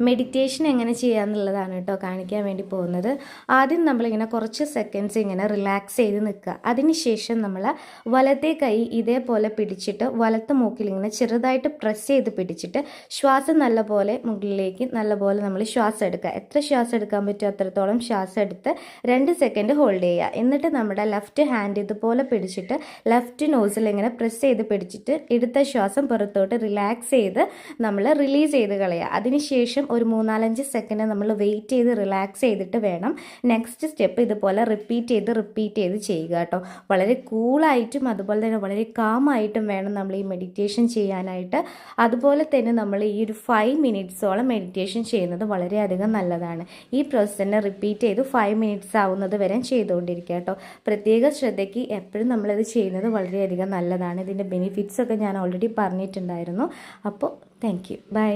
Meditation എങ്ങനെ ചെയ്യാമെന്നുള്ളതാണ് കേട്ടോ കാണിക്കാൻ വേണ്ടി പോകുന്നത്. ആദ്യം നമ്മളിങ്ങനെ കുറച്ച് സെക്കൻഡ്സ് ഇങ്ങനെ റിലാക്സ് ചെയ്ത് നിൽക്കുക. അതിനുശേഷം നമ്മൾ വലത്തെ കൈ ഇതേപോലെ പിടിച്ചിട്ട് വലത്തെ മൂക്കിൽ ഇങ്ങനെ ചെറുതായിട്ട് പ്രസ് ചെയ്ത് പിടിച്ചിട്ട് ശ്വാസം നല്ലപോലെ മുകളിലേക്ക് നല്ലപോലെ നമ്മൾ ശ്വാസം എടുക്കുക. എത്ര ശ്വാസം എടുക്കാൻ പറ്റുമോ അത്രത്തോളം ശ്വാസം എടുത്ത് 2 സെക്കൻഡ് ഹോൾഡ് ചെയ്യുക. എന്നിട്ട് നമ്മുടെ ലെഫ്റ്റ് ഹാൻഡ് ഇതുപോലെ പിടിച്ചിട്ട് ലെഫ്റ്റ് നോസിൽ ഇങ്ങനെ പ്രസ് ചെയ്ത് പിടിച്ചിട്ട് എടുത്ത ശ്വാസം പുറത്തോട്ട് റിലാക്സ് ചെയ്ത് നമ്മൾ റിലീസ് ചെയ്ത് കളയുക. അതിനുശേഷം ഒരു 3-4-5 സെക്കൻഡ് നമ്മൾ വെയിറ്റ് ചെയ്ത് റിലാക്സ് ചെയ്തിട്ട് വേണം നെക്സ്റ്റ് സ്റ്റെപ്പ് ഇതുപോലെ റിപ്പീറ്റ് ചെയ്ത് ചെയ്യുക കേട്ടോ. വളരെ കൂളായിട്ടും അതുപോലെ തന്നെ വളരെ കാമായിട്ടും വേണം നമ്മൾ ഈ മെഡിറ്റേഷൻ ചെയ്യാനായിട്ട്. അതുപോലെ തന്നെ നമ്മൾ ഈ ഒരു 5 മിനിറ്റ്സോളം മെഡിറ്റേഷൻ ചെയ്യുന്നത് വളരെയധികം നല്ലതാണ്. ഈ പ്രോസസ് തന്നെ റിപ്പീറ്റ് ചെയ്ത് 5 മിനിറ്റ്സ് ആവുന്നത് വരെ ചെയ്തുകൊണ്ടിരിക്കുക കേട്ടോ. പ്രത്യേക ശ്രദ്ധയ്ക്ക് എപ്പോഴും നമ്മളിത് ചെയ്യുന്നത് വളരെയധികം നല്ലതാണ്. ഇതിൻ്റെ ബെനിഫിറ്റ്സ് ഒക്കെ ഞാൻ ഓൾറെഡി പറഞ്ഞിട്ടുണ്ടായിരുന്നു. അപ്പോൾ താങ്ക് യു. ബൈ.